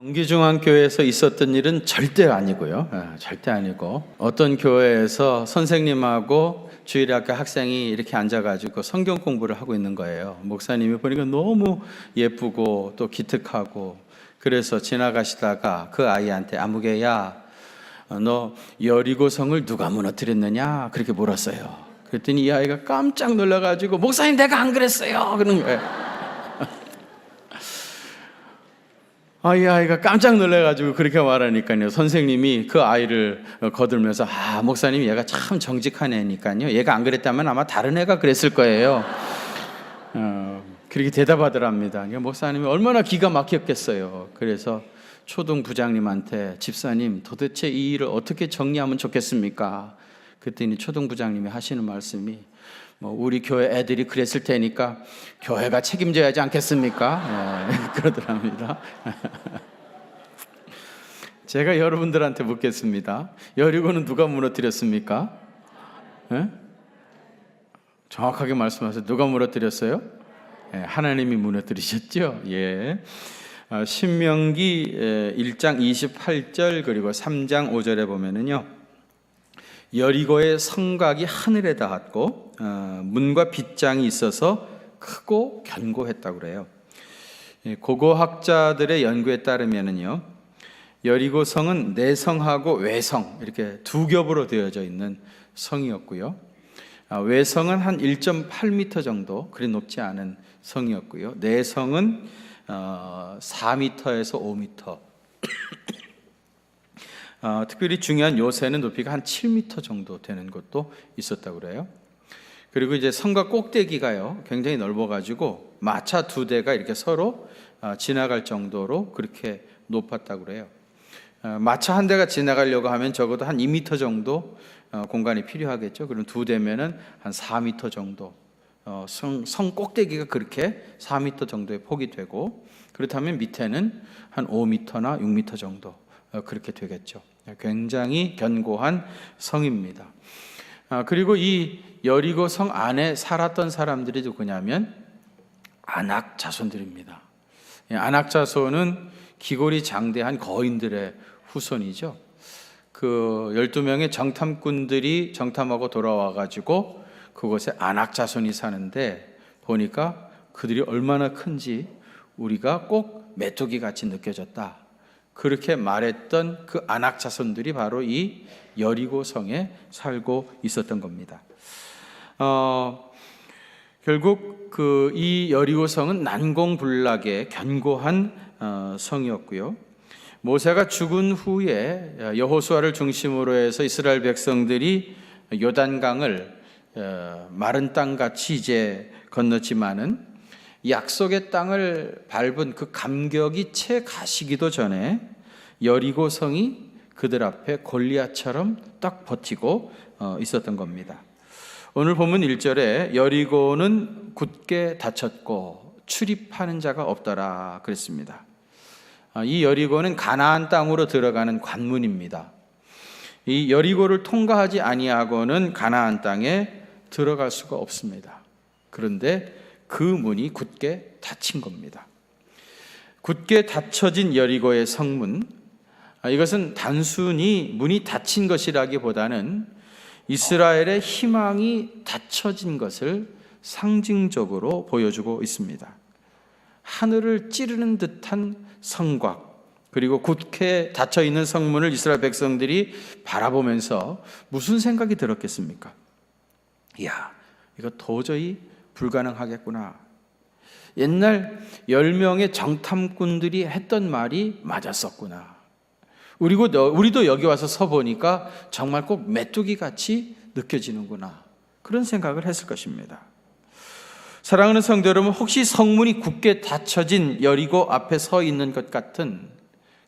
동기중앙교회에서 있었던 일은 절대 아니고요. 절대 아니고 어떤 교회에서 선생님하고 주일학교 학생이 이렇게 앉아가지고 성경 공부를 하고 있는 거예요. 목사님이 보니까 너무 예쁘고 또 기특하고, 그래서 지나가시다가 그 아이한테 아무개야, 너 여리고성을 누가 무너뜨렸느냐 그렇게 물었어요. 그랬더니 이 아이가 깜짝 놀라가지고 목사님 내가 안 그랬어요 그러는 거예요. 이 아이가 깜짝 놀라가지고 그렇게 말하니까요, 선생님이 그 아이를 거들면서 목사님 얘가 참 정직한 애니까요, 얘가 안 그랬다면 아마 다른 애가 그랬을 거예요. 그렇게 대답하더랍니다. 목사님이 얼마나 기가 막혔겠어요. 그래서 초등 부장님한테 집사님 도대체 이 일을 어떻게 정리하면 좋겠습니까? 그랬더니 초등 부장님이 하시는 말씀이 우리 교회 애들이 그랬을 테니까 교회가 책임져야 하지 않겠습니까? 그러더랍니다. 제가 여러분들한테 묻겠습니다. 여리고는 누가 무너뜨렸습니까? 정확하게 말씀하세요. 누가 무너뜨렸어요? 하나님이 무너뜨리셨죠? 신명기 1장 28절 그리고 3장 5절에 보면은요, 여리고의 성곽이 하늘에 닿았고 문과 빗장이 있어서 크고 견고했다고 그래요. 고고학자들의 연구에 따르면은요, 여리고 성은 내성하고 외성 이렇게 두 겹으로 되어져 있는 성이었고요. 외성은 한 1.8m 정도, 그리 높지 않은 성이었고요. 내성은 4m에서 5m. 특별히 중요한 요새는 높이가 한 7m 정도 되는 곳도 있었다고 그래요. 그리고 이제 성곽 꼭대기가요 굉장히 넓어가지고 마차 두 대가 이렇게 서로 지나갈 정도로 그렇게 높았다고 그래요. 마차 한 대가 지나가려고 하면 적어도 한 2m 정도 공간이 필요하겠죠. 그럼 두 대면은 한 4m 정도, 성 꼭대기가 그렇게 4m 정도의 폭이 되고, 그렇다면 밑에는 한 5m나 6m 정도 그렇게 되겠죠. 굉장히 견고한 성입니다. 그리고 이 여리고 성 안에 살았던 사람들이 누구냐면 아낙 자손들입니다. 아낙 자손은 기골이 장대한 거인들의 후손이죠. 그 12명의 정탐꾼들이 정탐하고 돌아와가지고 그곳에 아낙 자손이 사는데, 보니까 그들이 얼마나 큰지 우리가 꼭 메뚜기 같이 느껴졌다, 그렇게 말했던 그 아낙 자손들이 바로 이 여리고 성에 살고 있었던 겁니다. 결국 이 여리고 성은 난공불락의 견고한 성이었고요. 모세가 죽은 후에 여호수아를 중심으로 해서 이스라엘 백성들이 요단강을 마른 땅같이 이제 건넜지만은 약속의 땅을 밟은 그 감격이 채 가시기도 전에 여리고 성이 그들 앞에 골리앗처럼 딱 버티고 있었던 겁니다. 오늘 본문 1절에 여리고는 굳게 닫혔고 출입하는 자가 없더라 그랬습니다. 이 여리고는 가나안 땅으로 들어가는 관문입니다. 이 여리고를 통과하지 아니하고는 가나안 땅에 들어갈 수가 없습니다. 그런데 그 문이 굳게 닫힌 겁니다. 굳게 닫혀진 여리고의 성문, 이것은 단순히 문이 닫힌 것이라기보다는 이스라엘의 희망이 닫혀진 것을 상징적으로 보여주고 있습니다. 하늘을 찌르는 듯한 성곽, 그리고 굳게 닫혀있는 성문을 이스라엘 백성들이 바라보면서 무슨 생각이 들었겠습니까? 이야, 이거 도저히 불가능하겠구나. 옛날 10명의 정탐꾼들이 했던 말이 맞았었구나. 우리도 여기 와서 서보니까 정말 꼭 메뚜기 같이 느껴지는구나. 그런 생각을 했을 것입니다. 사랑하는 성도 여러분, 혹시 성문이 굳게 닫혀진 여리고 앞에 서 있는 것 같은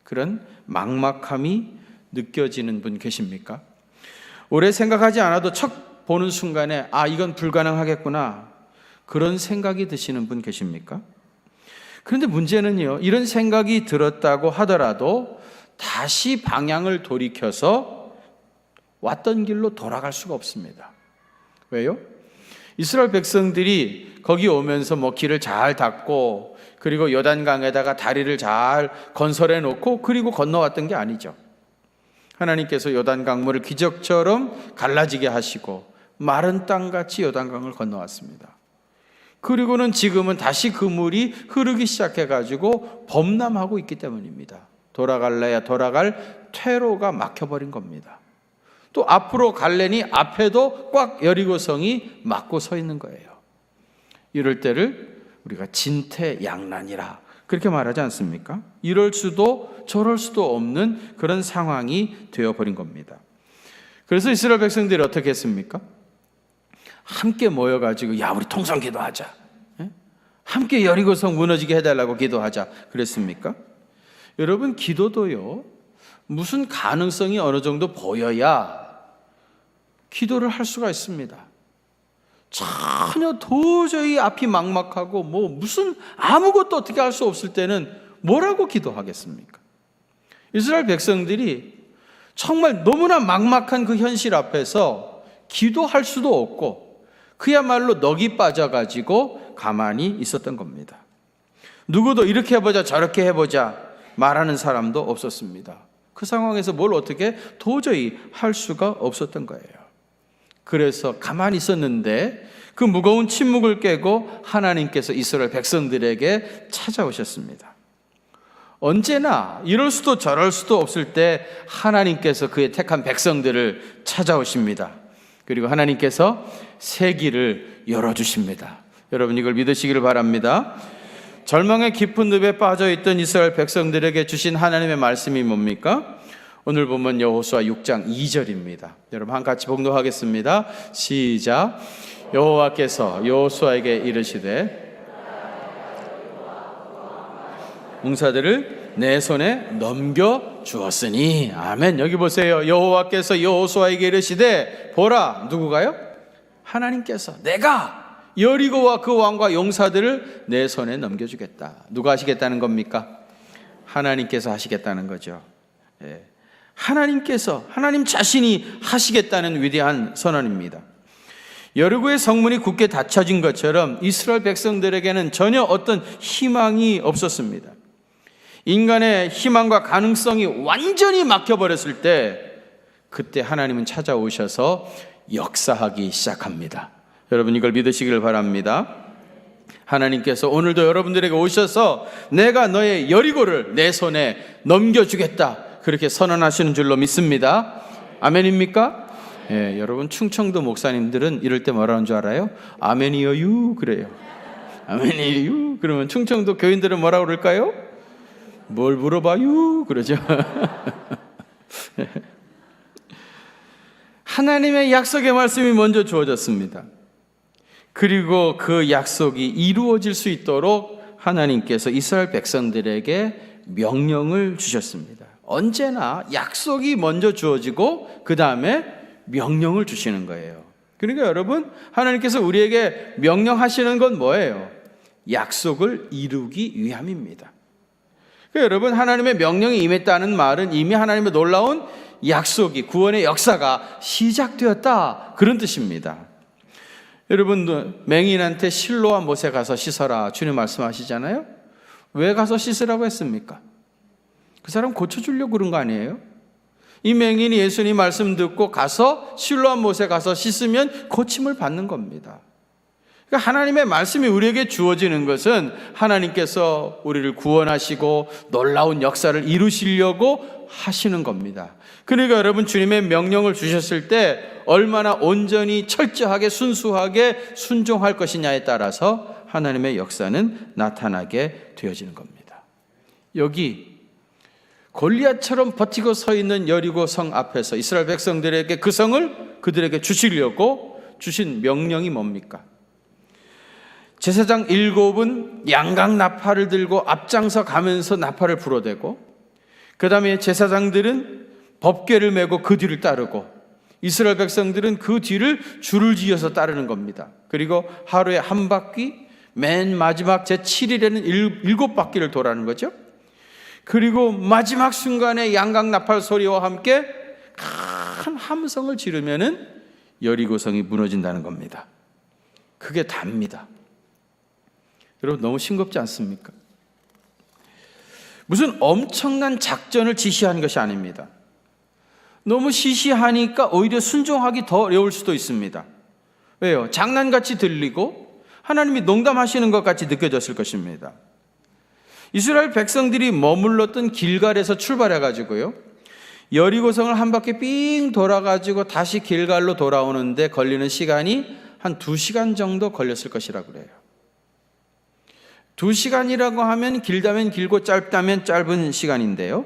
그런 막막함이 느껴지는 분 계십니까? 오래 생각하지 않아도 척 보는 순간에 이건 불가능하겠구나, 그런 생각이 드시는 분 계십니까? 그런데 문제는요, 이런 생각이 들었다고 하더라도 다시 방향을 돌이켜서 왔던 길로 돌아갈 수가 없습니다. 왜요? 이스라엘 백성들이 거기 오면서 길을 잘 닦고 그리고 요단강에다가 다리를 잘 건설해 놓고 그리고 건너왔던 게 아니죠. 하나님께서 요단강물을 기적처럼 갈라지게 하시고 마른 땅같이 요단강을 건너왔습니다. 그리고는 지금은 다시 그 물이 흐르기 시작해가지고 범람하고 있기 때문입니다. 돌아갈래야 돌아갈 퇴로가 막혀버린 겁니다. 또 앞으로 갈래니 앞에도 꽉 여리고성이 막고 서 있는 거예요. 이럴 때를 우리가 진퇴양난이라 그렇게 말하지 않습니까? 이럴 수도 저럴 수도 없는 그런 상황이 되어버린 겁니다. 그래서 이스라엘 백성들이 어떻게 했습니까? 함께 모여가지고 야 우리 통성 기도하자, 함께 여리고성 무너지게 해달라고 기도하자 그랬습니까? 여러분, 기도도요 무슨 가능성이 어느 정도 보여야 기도를 할 수가 있습니다. 전혀 도저히 앞이 막막하고 무슨 아무것도 어떻게 할 수 없을 때는 뭐라고 기도하겠습니까? 이스라엘 백성들이 정말 너무나 막막한 그 현실 앞에서 기도할 수도 없고 그야말로 넋이 빠져가지고 가만히 있었던 겁니다. 누구도 이렇게 해보자 저렇게 해보자 말하는 사람도 없었습니다. 그 상황에서 뭘 어떻게 도저히 할 수가 없었던 거예요. 그래서 가만히 있었는데 그 무거운 침묵을 깨고 하나님께서 이스라엘 백성들에게 찾아오셨습니다. 언제나 이럴 수도 저럴 수도 없을 때 하나님께서 그의 택한 백성들을 찾아오십니다. 그리고 하나님께서 새 길을 열어주십니다. 여러분, 이걸 믿으시기를 바랍니다. 절망의 깊은 늪에 빠져있던 이스라엘 백성들에게 주신 하나님의 말씀이 뭡니까? 오늘 보면 여호수아 6장 2절입니다. 여러분, 한 같이 봉독하겠습니다. 시작. 여호와께서 여호수아에게 이르시되 몽사들을 내 손에 넘겨 주었으니. 아멘. 여기 보세요. 여호와께서 여호수아에게 이르시되 보라. 누구가요? 하나님께서 내가 여리고와 그 왕과 용사들을 내 손에 넘겨주겠다. 누가 하시겠다는 겁니까? 하나님께서 하시겠다는 거죠. 하나님께서, 하나님 자신이 하시겠다는 위대한 선언입니다. 여리고의 성문이 굳게 닫혀진 것처럼 이스라엘 백성들에게는 전혀 어떤 희망이 없었습니다. 인간의 희망과 가능성이 완전히 막혀버렸을 때 그때 하나님은 찾아오셔서 역사하기 시작합니다. 여러분, 이걸 믿으시길 바랍니다. 하나님께서 오늘도 여러분들에게 오셔서 내가 너의 여리고를 내 손에 넘겨주겠다 그렇게 선언하시는 줄로 믿습니다. 아멘입니까? 예, 여러분, 충청도 목사님들은 이럴 때 뭐라는 줄 알아요? 아멘이여유 그래요. 아멘이여유. 그러면 충청도 교인들은 뭐라고 그럴까요? 뭘 물어봐요 그러죠. 하나님의 약속의 말씀이 먼저 주어졌습니다. 그리고 그 약속이 이루어질 수 있도록 하나님께서 이스라엘 백성들에게 명령을 주셨습니다. 언제나 약속이 먼저 주어지고 그 다음에 명령을 주시는 거예요. 그러니까 여러분, 하나님께서 우리에게 명령하시는 건 뭐예요? 약속을 이루기 위함입니다. 그러니까 여러분, 하나님의 명령이 임했다는 말은 이미 하나님의 놀라운 약속이, 구원의 역사가 시작되었다 그런 뜻입니다. 여러분, 맹인한테 실로와 못에 가서 씻어라 주님 말씀하시잖아요. 왜 가서 씻으라고 했습니까? 그 사람 고쳐주려고 그런 거 아니에요? 이 맹인이 예수님 말씀 듣고 가서 실로와 못에 가서 씻으면 고침을 받는 겁니다. 그러니까 하나님의 말씀이 우리에게 주어지는 것은 하나님께서 우리를 구원하시고 놀라운 역사를 이루시려고 하시는 겁니다. 그러니까 여러분, 주님의 명령을 주셨을 때 얼마나 온전히 철저하게 순수하게 순종할 것이냐에 따라서 하나님의 역사는 나타나게 되어지는 겁니다. 여기 골리앗처럼 버티고 서 있는 여리고 성 앞에서 이스라엘 백성들에게 그 성을 그들에게 주시려고 주신 명령이 뭡니까? 제사장 7은 양각 나팔을 들고 앞장서 가면서 나팔을 불어대고, 그 다음에 제사장들은 법궤를 메고 그 뒤를 따르고, 이스라엘 백성들은 그 뒤를 줄을 지어서 따르는 겁니다. 그리고 하루에 한 바퀴, 맨 마지막 제7일에는 7바퀴를 도라는 거죠. 그리고 마지막 순간에 양각 나팔 소리와 함께 큰 함성을 지르면은 여리고성이 무너진다는 겁니다. 그게 답니다. 여러분, 너무 싱겁지 않습니까? 무슨 엄청난 작전을 지시한 것이 아닙니다. 너무 시시하니까 오히려 순종하기 더 어려울 수도 있습니다. 왜요? 장난같이 들리고 하나님이 농담하시는 것 같이 느껴졌을 것입니다. 이스라엘 백성들이 머물렀던 길갈에서 출발해가지고요, 여리고성을 한 바퀴 삥 돌아가지고 다시 길갈로 돌아오는데 걸리는 시간이 한 2시간 정도 걸렸을 것이라고 그래요. 2시간이라고 하면 길다면 길고 짧다면 짧은 시간인데요,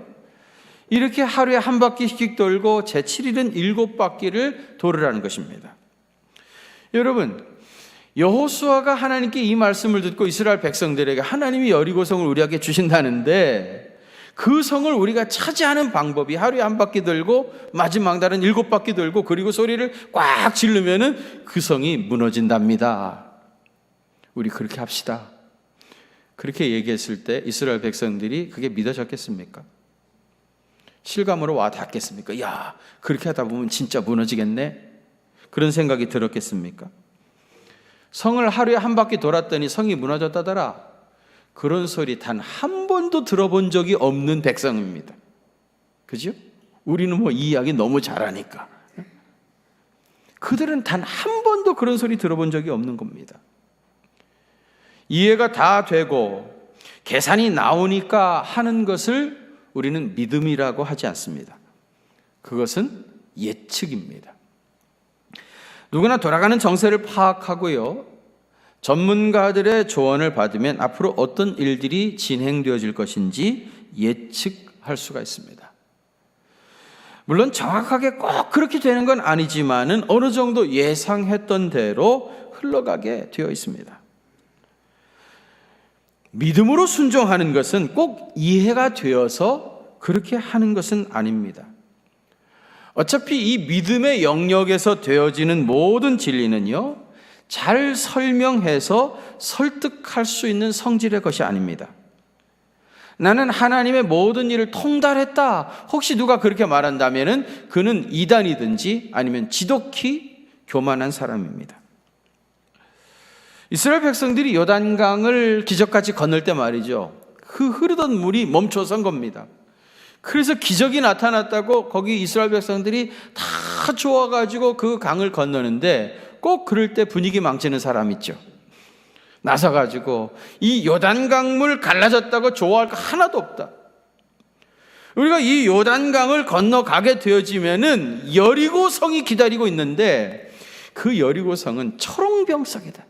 이렇게 하루에 한 바퀴씩 돌고 제7일은 7바퀴를 돌으라는 것입니다. 여러분, 여호수아가 하나님께 이 말씀을 듣고 이스라엘 백성들에게 하나님이 여리고성을 우리에게 주신다는데 그 성을 우리가 차지하는 방법이 하루에 한 바퀴 돌고 마지막 날은 7바퀴 돌고 그리고 소리를 꽉 지르면은 그 성이 무너진답니다. 우리 그렇게 합시다. 그렇게 얘기했을 때 이스라엘 백성들이 그게 믿어졌겠습니까? 실감으로 와 닿겠습니까? 야, 그렇게 하다 보면 진짜 무너지겠네? 그런 생각이 들었겠습니까? 성을 하루에 한 바퀴 돌았더니 성이 무너졌다더라, 그런 소리 단 한 번도 들어본 적이 없는 백성입니다. 그죠? 우리는 뭐 이 이야기 너무 잘하니까. 그들은 단 한 번도 그런 소리 들어본 적이 없는 겁니다. 이해가 다 되고 계산이 나오니까 하는 것을 우리는 믿음이라고 하지 않습니다. 그것은 예측입니다. 누구나 돌아가는 정세를 파악하고요, 전문가들의 조언을 받으면 앞으로 어떤 일들이 진행되어질 것인지 예측할 수가 있습니다. 물론 정확하게 꼭 그렇게 되는 건 아니지만은 어느 정도 예상했던 대로 흘러가게 되어 있습니다. 믿음으로 순종하는 것은 꼭 이해가 되어서 그렇게 하는 것은 아닙니다. 어차피 이 믿음의 영역에서 되어지는 모든 진리는요, 잘 설명해서 설득할 수 있는 성질의 것이 아닙니다. 나는 하나님의 모든 일을 통달했다, 혹시 누가 그렇게 말한다면은 그는 이단이든지 아니면 지독히 교만한 사람입니다. 이스라엘 백성들이 요단강을 기적같이 건널 때 말이죠, 그 흐르던 물이 멈춰선 겁니다. 그래서 기적이 나타났다고 거기 이스라엘 백성들이 다 좋아가지고 그 강을 건너는데 꼭 그럴 때 분위기 망치는 사람 있죠. 나서가지고 이 요단강물 갈라졌다고 좋아할 거 하나도 없다. 우리가 이 요단강을 건너가게 되어지면은 여리고성이 기다리고 있는데 그 여리고성은 초롱병석이다.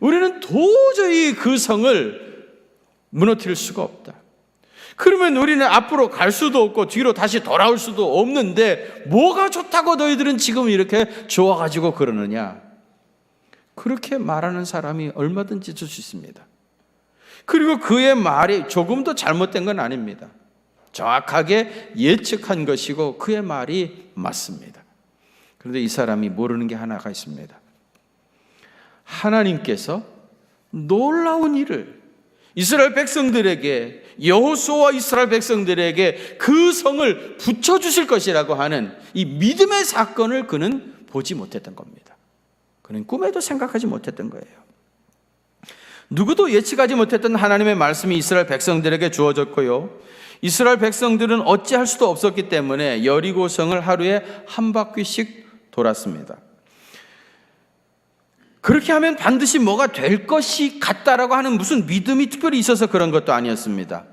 우리는 도저히 그 성을 무너뜨릴 수가 없다. 그러면 우리는 앞으로 갈 수도 없고 뒤로 다시 돌아올 수도 없는데 뭐가 좋다고 너희들은 지금 이렇게 좋아가지고 그러느냐? 그렇게 말하는 사람이 얼마든지 있을 수 있습니다. 그리고 그의 말이 조금도 잘못된 건 아닙니다. 정확하게 예측한 것이고 그의 말이 맞습니다. 그런데 이 사람이 모르는 게 하나가 있습니다. 하나님께서 놀라운 일을 이스라엘 백성들에게, 여호수아와 이스라엘 백성들에게 그 성을 붙여주실 것이라고 하는 이 믿음의 사건을 그는 보지 못했던 겁니다. 그는 꿈에도 생각하지 못했던 거예요. 누구도 예측하지 못했던 하나님의 말씀이 이스라엘 백성들에게 주어졌고요, 이스라엘 백성들은 어찌할 수도 없었기 때문에 여리고성을 하루에 한 바퀴씩 돌았습니다. 그렇게 하면 반드시 뭐가 될 것이 같다라고 하는 무슨 믿음이 특별히 있어서 그런 것도 아니었습니다.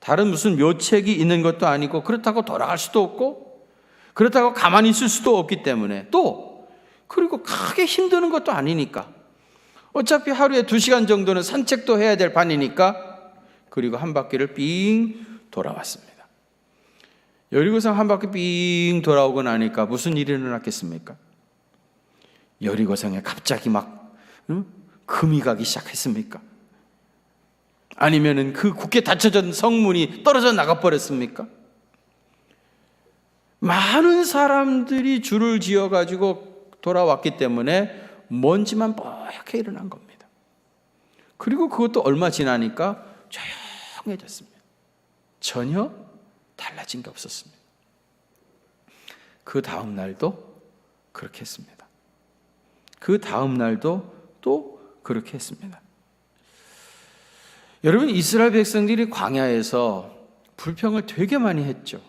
다른 무슨 묘책이 있는 것도 아니고 그렇다고 돌아갈 수도 없고 그렇다고 가만히 있을 수도 없기 때문에, 또 그리고 크게 힘드는 것도 아니니까, 어차피 하루에 2시간 정도는 산책도 해야 될 판이니까, 그리고 한 바퀴를 삥 돌아왔습니다. 여리고성 한 바퀴 삥 돌아오고 나니까 무슨 일이 일어났겠습니까? 여리고성에 갑자기 막 금이 가기 시작했습니까? 아니면은 그 굳게 닫혀진 성문이 떨어져 나가버렸습니까? 많은 사람들이 줄을 지어가지고 돌아왔기 때문에 먼지만 뽀얗게 일어난 겁니다. 그리고 그것도 얼마 지나니까 조용해졌습니다. 전혀 달라진 게 없었습니다. 그 다음 날도 그렇게 했습니다. 그 다음 날도 또 그렇게 했습니다. 여러분, 이스라엘 백성들이 광야에서 불평을 되게 많이 했죠.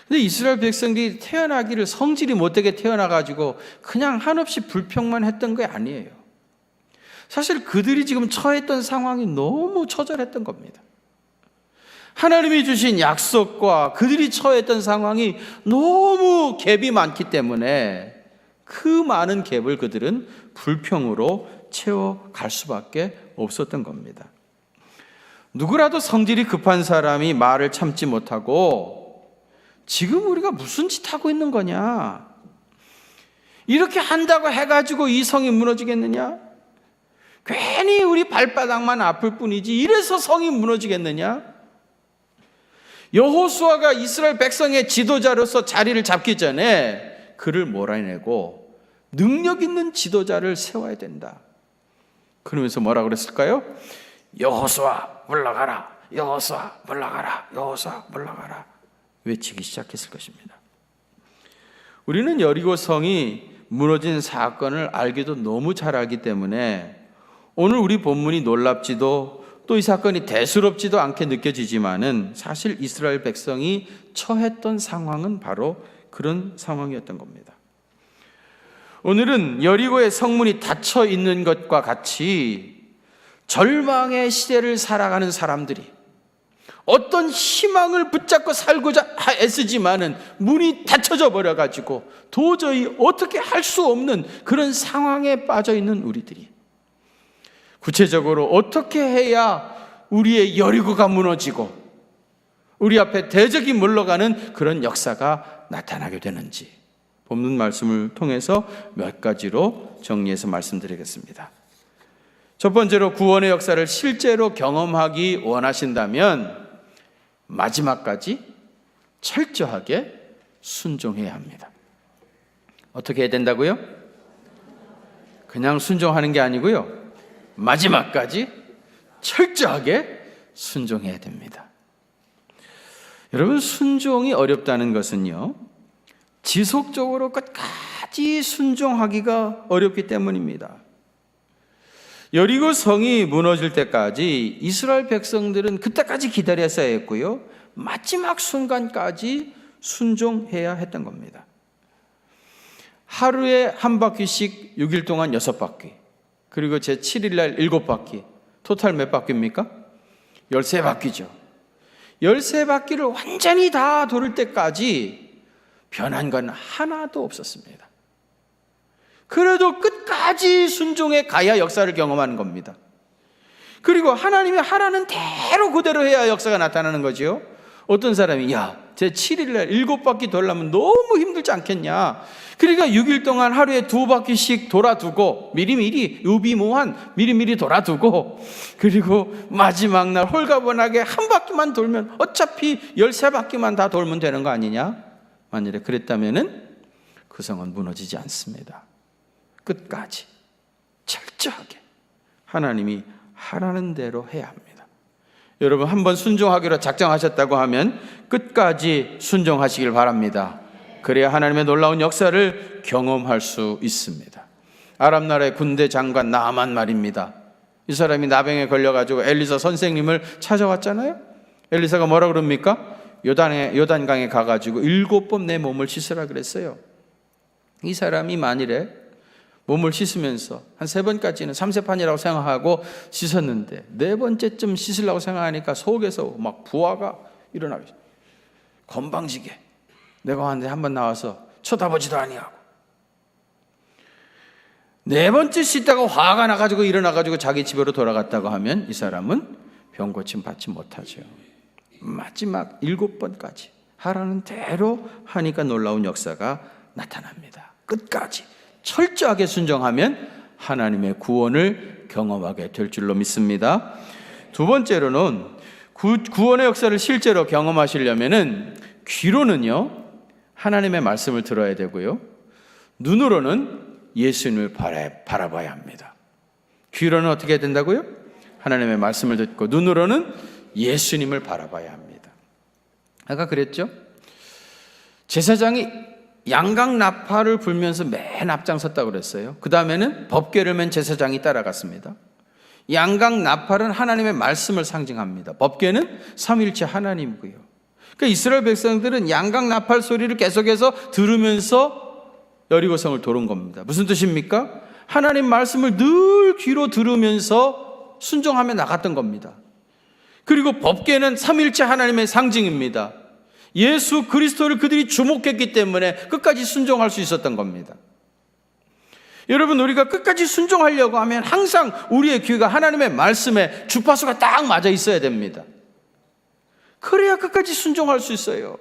근데 이스라엘 백성들이 태어나기를 성질이 못되게 태어나가지고 그냥 한없이 불평만 했던 게 아니에요. 사실 그들이 지금 처했던 상황이 너무 처절했던 겁니다. 하나님이 주신 약속과 그들이 처했던 상황이 너무 갭이 많기 때문에 그 많은 갭을 그들은 불평으로 채워갈 수밖에 없었던 겁니다. 누구라도 성질이 급한 사람이 말을 참지 못하고 지금 우리가 무슨 짓 하고 있는 거냐? 이렇게 한다고 해가지고 이 성이 무너지겠느냐? 괜히 우리 발바닥만 아플 뿐이지 이래서 성이 무너지겠느냐? 여호수아가 이스라엘 백성의 지도자로서 자리를 잡기 전에 그를 몰아내고 능력 있는 지도자를 세워야 된다. 그러면서 뭐라 그랬을까요? 여호수아 물러가라, 여호수아 물러가라, 여호수아 물러가라 외치기 시작했을 것입니다. 우리는 여리고 성이 무너진 사건을 알기도 너무 잘 알기 때문에 오늘 우리 본문이 놀랍지도 또 이 사건이 대수롭지도 않게 느껴지지만은 사실 이스라엘 백성이 처했던 상황은 바로 그런 상황이었던 겁니다. 오늘은 여리고의 성문이 닫혀 있는 것과 같이 절망의 시대를 살아가는 사람들이 어떤 희망을 붙잡고 살고자 애쓰지만은 문이 닫혀져 버려가지고 도저히 어떻게 할 수 없는 그런 상황에 빠져 있는 우리들이 구체적으로 어떻게 해야 우리의 여리고가 무너지고 우리 앞에 대적이 물러가는 그런 역사가 나타나게 되는지 본문 말씀을 통해서 몇 가지로 정리해서 말씀드리겠습니다. 첫 번째로 구원의 역사를 실제로 경험하기 원하신다면 마지막까지 철저하게 순종해야 합니다. 어떻게 해야 된다고요? 그냥 순종하는 게 아니고요. 마지막까지 철저하게 순종해야 됩니다. 여러분, 순종이 어렵다는 것은요, 지속적으로 끝까지 순종하기가 어렵기 때문입니다. 여리고 성이 무너질 때까지 이스라엘 백성들은 그때까지 기다렸어야 했고요, 마지막 순간까지 순종해야 했던 겁니다. 하루에 한 바퀴씩 6일 동안 6바퀴, 그리고 제 7일날 7바퀴, 토탈 몇 바퀴입니까? 13바퀴죠. 13바퀴를 완전히 다 돌을 때까지 변한 건 하나도 없었습니다. 그래도 끝까지 순종해 가야 역사를 경험하는 겁니다. 그리고 하나님이 하라는 대로 그대로 해야 역사가 나타나는 거죠. 어떤 사람이 제 7일날 7바퀴 돌려면 너무 힘들지 않겠냐. 그러니까 6일 동안 하루에 2바퀴씩 돌아두고 미리미리 유비무한 미리미리 돌아두고 그리고 마지막 날 홀가분하게 한 바퀴만 돌면 어차피 13바퀴만 다 돌면 되는 거 아니냐. 만일에 그랬다면은 그 성은 무너지지 않습니다. 끝까지 철저하게 하나님이 하라는 대로 해야 합니다. 여러분, 한번 순종하기로 작정하셨다고 하면 끝까지 순종하시길 바랍니다. 그래야 하나님의 놀라운 역사를 경험할 수 있습니다. 아람 나라의 군대 장관 나아만 말입니다. 이 사람이 나병에 걸려가지고 엘리사 선생님을 찾아왔잖아요. 엘리사가 뭐라 그럽니까? 요단강에 가가지고 7번 내 몸을 씻으라 그랬어요. 이 사람이 만일에 몸을 씻으면서 한 3번까지는 삼세판이라고 생각하고 씻었는데 4번째쯤 씻으려고 생각하니까 속에서 막 부하가 일어나기 시작해요. 건방지게 내가 왔는데 한번 나와서 쳐다보지도 아니하고 4번째 씻다가 화가 나가지고 일어나가지고 자기 집으로 돌아갔다고 하면 이 사람은 병고침 받지 못하죠. 마지막 7번까지 하라는 대로 하니까 놀라운 역사가 나타납니다. 끝까지 철저하게 순종하면 하나님의 구원을 경험하게 될 줄로 믿습니다. 두 번째로는 구원의 역사를 실제로 경험하시려면은 귀로는요 하나님의 말씀을 들어야 되고요, 눈으로는 예수님을 바라봐야 합니다. 귀로는 어떻게 해야 된다고요? 하나님의 말씀을 듣고 눈으로는 예수님을 바라봐야 합니다. 아까 그랬죠? 제사장이 양각 나팔을 불면서 맨 앞장섰다고 그랬어요. 그 다음에는 법궤를 맨 제사장이 따라갔습니다. 양각 나팔은 하나님의 말씀을 상징합니다. 법궤는 삼위일체 하나님이고요. 그러니까 이스라엘 백성들은 양각 나팔 소리를 계속해서 들으면서 여리고성을 도는 겁니다. 무슨 뜻입니까? 하나님 말씀을 늘 귀로 들으면서 순종하며 나갔던 겁니다. 그리고 법궤는 삼위일체 하나님의 상징입니다. 예수 그리스도를 그들이 주목했기 때문에 끝까지 순종할 수 있었던 겁니다. 여러분, 우리가 끝까지 순종하려고 하면 항상 우리의 귀가 하나님의 말씀에 주파수가 딱 맞아 있어야 됩니다. 그래야 끝까지 순종할 수 있어요.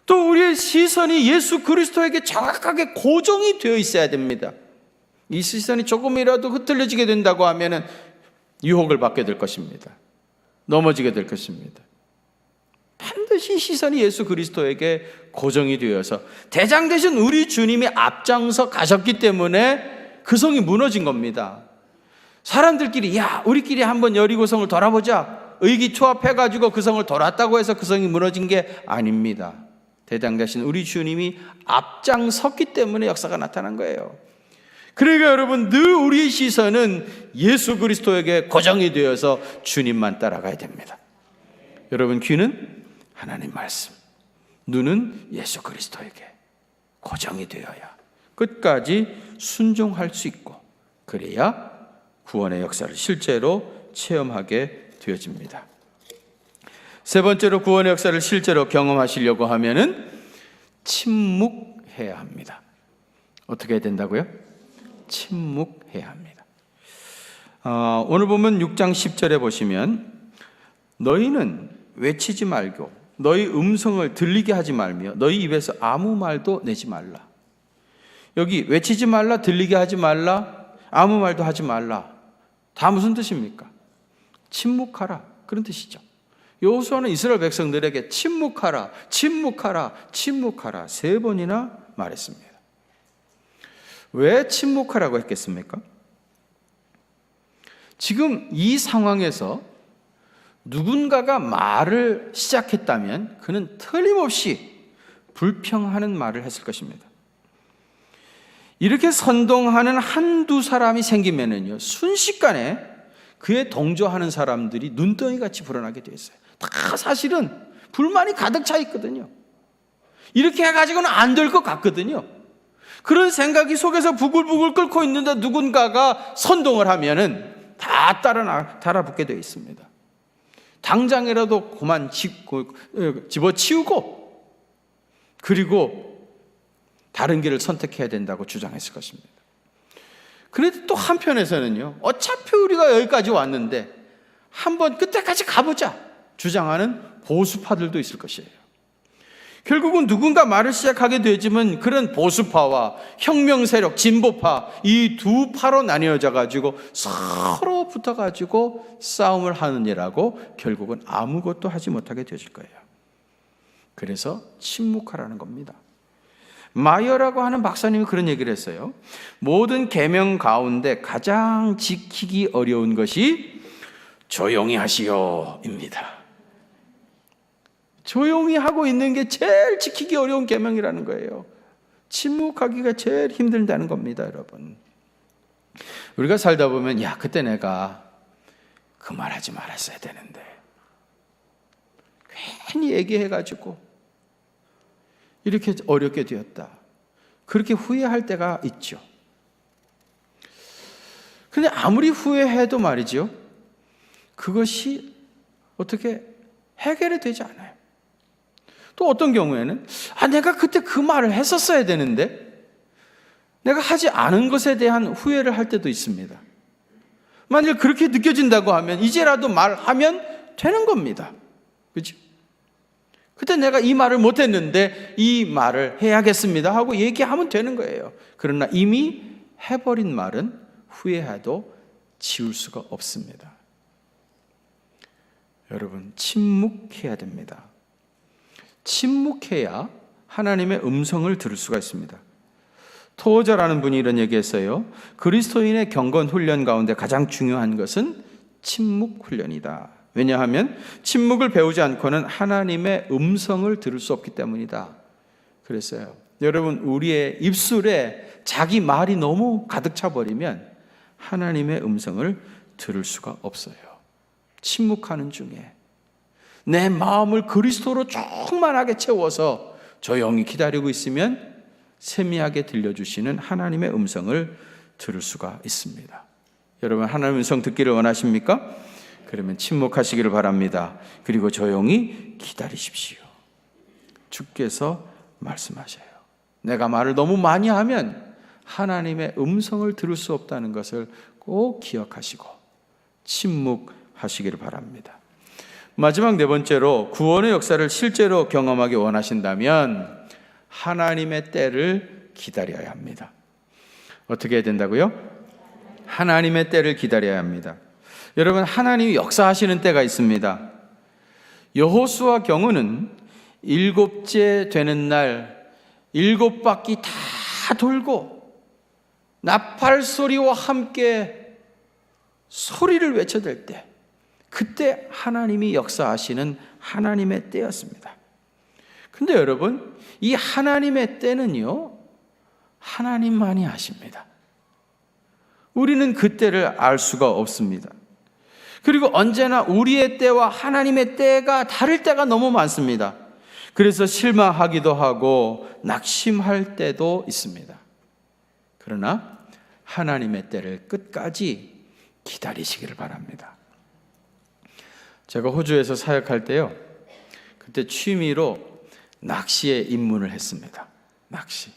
또 우리의 시선이 예수 그리스도에게 정확하게 고정이 되어 있어야 됩니다. 이 시선이 조금이라도 흐트러지게 된다고 하면 유혹을 받게 될 것입니다. 넘어지게 될 것입니다. 반드시 시선이 예수 그리스도에게 고정이 되어서 대장 되신 우리 주님이 앞장서 가셨기 때문에 그 성이 무너진 겁니다. 사람들끼리 우리끼리 한번 여리고성을 돌아보자 의기투합해가지고 그 성을 돌았다고 해서 그 성이 무너진 게 아닙니다. 대장 되신 우리 주님이 앞장섰기 때문에 역사가 나타난 거예요. 그러니까 여러분, 늘 우리의 시선은 예수 그리스도에게 고정이 되어서 주님만 따라가야 됩니다. 여러분, 귀는 하나님 말씀, 눈은 예수 그리스도에게 고정이 되어야 끝까지 순종할 수 있고, 그래야 구원의 역사를 실제로 체험하게 되어집니다. 세 번째로 구원의 역사를 실제로 경험하시려고 하면은 침묵해야 합니다. 어떻게 해야 된다고요? 침묵해야 합니다. 오늘 보면 6장 10절에 보시면 너희는 외치지 말고 너희 음성을 들리게 하지 말며 너희 입에서 아무 말도 내지 말라. 여기 외치지 말라, 들리게 하지 말라, 아무 말도 하지 말라, 다 무슨 뜻입니까? 침묵하라, 그런 뜻이죠. 여호수아는 이스라엘 백성들에게 침묵하라, 침묵하라, 침묵하라 3번이나 말했습니다. 왜 침묵하라고 했겠습니까? 지금 이 상황에서 누군가가 말을 시작했다면 그는 틀림없이 불평하는 말을 했을 것입니다. 이렇게 선동하는 한두 사람이 생기면은요, 순식간에 그에 동조하는 사람들이 눈덩이같이 불어나게 되어 있어요. 다 사실은 불만이 가득 차 있거든요. 이렇게 해가지고는 안 될 것 같거든요. 그런 생각이 속에서 부글부글 끓고 있는데 누군가가 선동을 하면은 다 달아붙게 되어 있습니다. 당장이라도 그만 집어치우고 그리고 다른 길을 선택해야 된다고 주장했을 것입니다. 그런데 또 한편에서는요, 어차피 우리가 여기까지 왔는데 한번 끝에까지 가보자 주장하는 보수파들도 있을 것이에요. 결국은 누군가 말을 시작하게 되지만 그런 보수파와 혁명 세력, 진보파 이 두 파로 나뉘어져 가지고 서로 붙어 가지고 싸움을 하느니라고 결국은 아무것도 하지 못하게 되질 거예요. 그래서 침묵하라는 겁니다. 마이어라고 하는 박사님이 그런 얘기를 했어요. 모든 계명 가운데 가장 지키기 어려운 것이 조용히 하시오입니다. 조용히 하고 있는 게 제일 지키기 어려운 계명이라는 거예요. 침묵하기가 제일 힘들다는 겁니다, 여러분. 우리가 살다 보면 그때 내가 그 말 하지 말았어야 되는데 괜히 얘기해가지고 이렇게 어렵게 되었다, 그렇게 후회할 때가 있죠. 근데 아무리 후회해도 말이죠, 그것이 어떻게 해결이 되지 않아요. 또 어떤 경우에는 내가 그때 그 말을 했었어야 되는데 내가 하지 않은 것에 대한 후회를 할 때도 있습니다. 만일 그렇게 느껴진다고 하면 이제라도 말하면 되는 겁니다. 그렇죠? 그때 내가 이 말을 못했는데 이 말을 해야겠습니다 하고 얘기하면 되는 거예요. 그러나 이미 해버린 말은 후회해도 지울 수가 없습니다. 여러분, 침묵해야 됩니다. 침묵해야 하나님의 음성을 들을 수가 있습니다. 토저라는 분이 이런 얘기했어요. 그리스도인의 경건 훈련 가운데 가장 중요한 것은 침묵 훈련이다. 왜냐하면 침묵을 배우지 않고는 하나님의 음성을 들을 수 없기 때문이다. 그랬어요. 여러분, 우리의 입술에 자기 말이 너무 가득 차 버리면 하나님의 음성을 들을 수가 없어요. 침묵하는 중에 내 마음을 그리스도로 충만하게 채워서 조용히 기다리고 있으면 세미하게 들려주시는 하나님의 음성을 들을 수가 있습니다. 여러분, 하나님의 음성 듣기를 원하십니까? 그러면 침묵하시기를 바랍니다. 그리고 조용히 기다리십시오. 주께서 말씀하셔요. 내가 말을 너무 많이 하면 하나님의 음성을 들을 수 없다는 것을 꼭 기억하시고 침묵하시기를 바랍니다. 마지막 네 번째로, 구원의 역사를 실제로 경험하기 원하신다면 하나님의 때를 기다려야 합니다. 어떻게 해야 된다고요? 하나님의 때를 기다려야 합니다. 여러분, 하나님이 역사하시는 때가 있습니다. 여호수아 경우는 7째 되는 날 7바퀴 다 돌고 나팔 소리와 함께 소리를 외쳐댈 때, 그때 하나님이 역사하시는 하나님의 때였습니다. 근데 여러분, 이 하나님의 때는요, 하나님만이 아십니다. 우리는 그 때를 알 수가 없습니다. 그리고 언제나 우리의 때와 하나님의 때가 다를 때가 너무 많습니다. 그래서 실망하기도 하고 낙심할 때도 있습니다. 그러나 하나님의 때를 끝까지 기다리시기를 바랍니다. 제가 호주에서 사역할 때요, 그때 취미로 낚시에 입문을 했습니다. 낚시.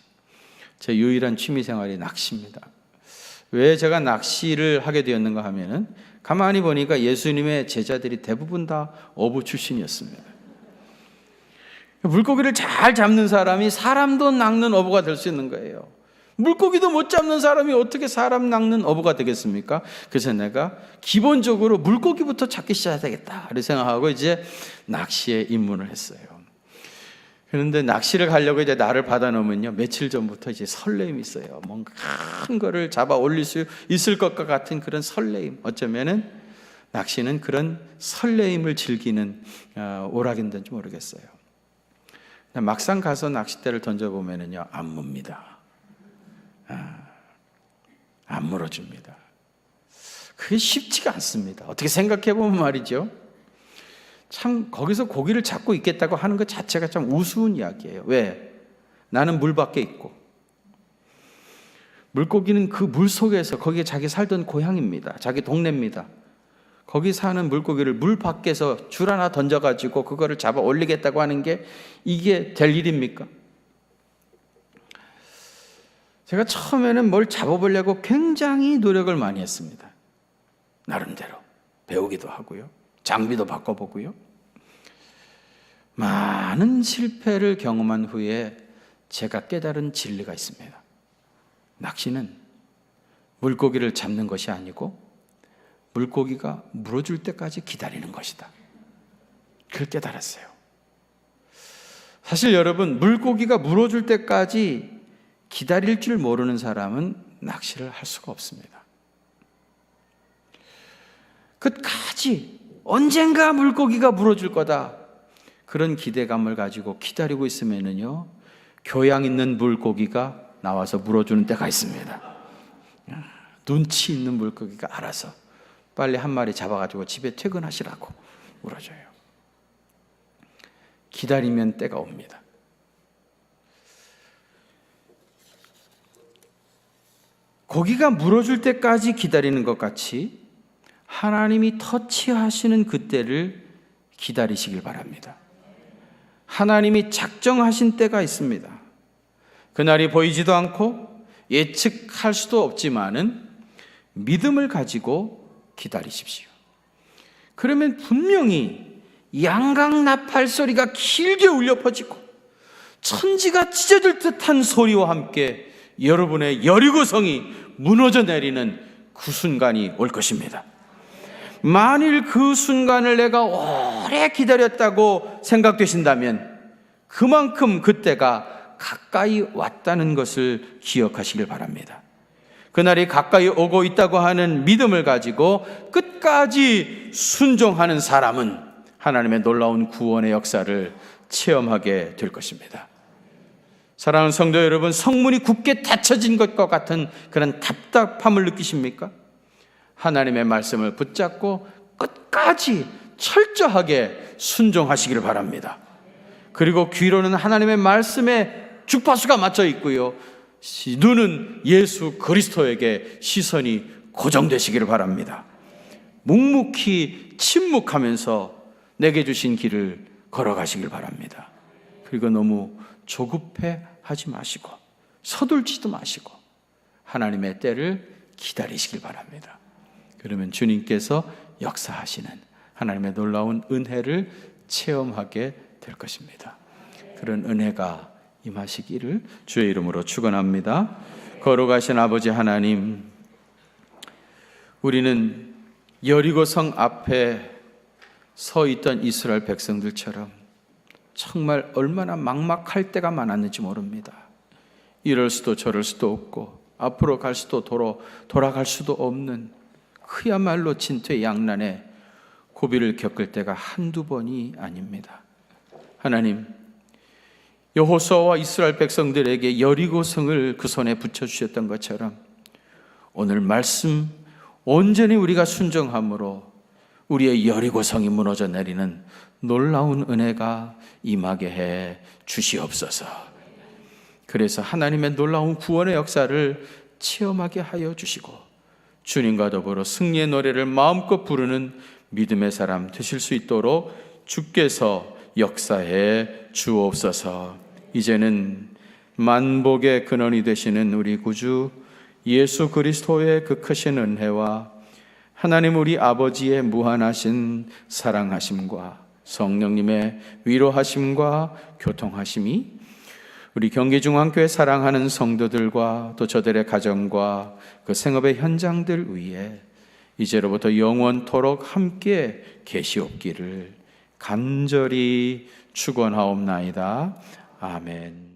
제 유일한 취미 생활이 낚시입니다. 왜 제가 낚시를 하게 되었는가 하면은, 가만히 보니까 예수님의 제자들이 대부분 다 어부 출신이었습니다. 물고기를 잘 잡는 사람이 사람도 낚는 어부가 될 수 있는 거예요. 물고기도 못 잡는 사람이 어떻게 사람 낚는 어부가 되겠습니까? 그래서 내가 기본적으로 물고기부터 잡기 시작해야 되겠다 이렇게 생각하고 이제 낚시에 입문을 했어요. 그런데 낚시를 가려고 이제 날을 받아놓으면요, 며칠 전부터 이제 설레임이 있어요. 뭔가 큰 거를 잡아 올릴 수 있을 것과 같은 그런 설레임. 어쩌면은 낚시는 그런 설레임을 즐기는 오락인지 모르겠어요. 막상 가서 낚싯대를 던져보면은요, 안 뭅니다. 안 물어줍니다. 그게 쉽지가 않습니다. 어떻게 생각해보면 말이죠, 참 거기서 고기를 잡고 있겠다고 하는 것 자체가 참 우스운 이야기예요. 왜? 나는 물 밖에 있고, 물고기는 그 물 속에서, 거기에 자기 살던 고향입니다. 자기 동네입니다. 거기 사는 물고기를 물 밖에서 줄 하나 던져가지고 그거를 잡아 올리겠다고 하는 게 이게 될 일입니까? 제가 처음에는 뭘 잡아보려고 굉장히 노력을 많이 했습니다. 나름대로 배우기도 하고요, 장비도 바꿔보고요. 많은 실패를 경험한 후에 제가 깨달은 진리가 있습니다. 낚시는 물고기를 잡는 것이 아니고 물고기가 물어줄 때까지 기다리는 것이다. 그걸 깨달았어요. 사실 여러분, 물고기가 물어줄 때까지 기다릴 줄 모르는 사람은 낚시를 할 수가 없습니다. 끝까지 언젠가 물고기가 물어줄 거다, 그런 기대감을 가지고 기다리고 있으면요, 교양 있는 물고기가 나와서 물어주는 때가 있습니다. 눈치 있는 물고기가 알아서 빨리 한 마리 잡아가지고 집에 퇴근하시라고 물어줘요. 기다리면 때가 옵니다. 고기가 물어줄 때까지 기다리는 것 같이 하나님이 터치하시는 그때를 기다리시길 바랍니다. 하나님이 작정하신 때가 있습니다. 그날이 보이지도 않고 예측할 수도 없지만은 믿음을 가지고 기다리십시오. 그러면 분명히 양강 나팔 소리가 길게 울려 퍼지고 천지가 찢어질 듯한 소리와 함께 여러분의 여리고성이 무너져 내리는 그 순간이 올 것입니다. 만일 그 순간을 내가 오래 기다렸다고 생각되신다면 그만큼 그때가 가까이 왔다는 것을 기억하시길 바랍니다. 그날이 가까이 오고 있다고 하는 믿음을 가지고 끝까지 순종하는 사람은 하나님의 놀라운 구원의 역사를 체험하게 될 것입니다. 사랑하는 성도 여러분, 성문이 굳게 닫혀진 것과 같은 그런 답답함을 느끼십니까? 하나님의 말씀을 붙잡고 끝까지 철저하게 순종하시기를 바랍니다. 그리고 귀로는 하나님의 말씀에 주파수가 맞춰 있고요, 눈은 예수 그리스도에게 시선이 고정되시기를 바랍니다. 묵묵히 침묵하면서 내게 주신 길을 걸어가시길 바랍니다. 그리고 너무 조급해 하지 마시고 서둘지도 마시고 하나님의 때를 기다리시길 바랍니다. 그러면 주님께서 역사하시는 하나님의 놀라운 은혜를 체험하게 될 것입니다. 그런 은혜가 임하시기를 주의 이름으로 축원합니다. 걸어가신 아버지 하나님, 우리는 여리고성 앞에 서 있던 이스라엘 백성들처럼 정말 얼마나 막막할 때가 많았는지 모릅니다. 이럴 수도 저럴 수도 없고 앞으로 갈 수도 돌아갈 수도 없는 그야말로 진퇴양난의 고비를 겪을 때가 한두 번이 아닙니다. 하나님, 여호수아와 이스라엘 백성들에게 여리고성을 그 손에 붙여주셨던 것처럼 오늘 말씀 온전히 우리가 순종함으로 우리의 여리고성이 무너져 내리는 놀라운 은혜가 임하게 해 주시옵소서. 그래서 하나님의 놀라운 구원의 역사를 체험하게 하여 주시고 주님과 더불어 승리의 노래를 마음껏 부르는 믿음의 사람 되실 수 있도록 주께서 역사해 주옵소서. 이제는 만복의 근원이 되시는 우리 구주 예수 그리스도의 그 크신 은혜와 하나님 우리 아버지의 무한하신 사랑하심과 성령님의 위로하심과 교통하심이 우리 경기중앙교회 사랑하는 성도들과 또 저들의 가정과 그 생업의 현장들 위에 이제로부터 영원토록 함께 계시옵기를 간절히 축원하옵나이다. 아멘.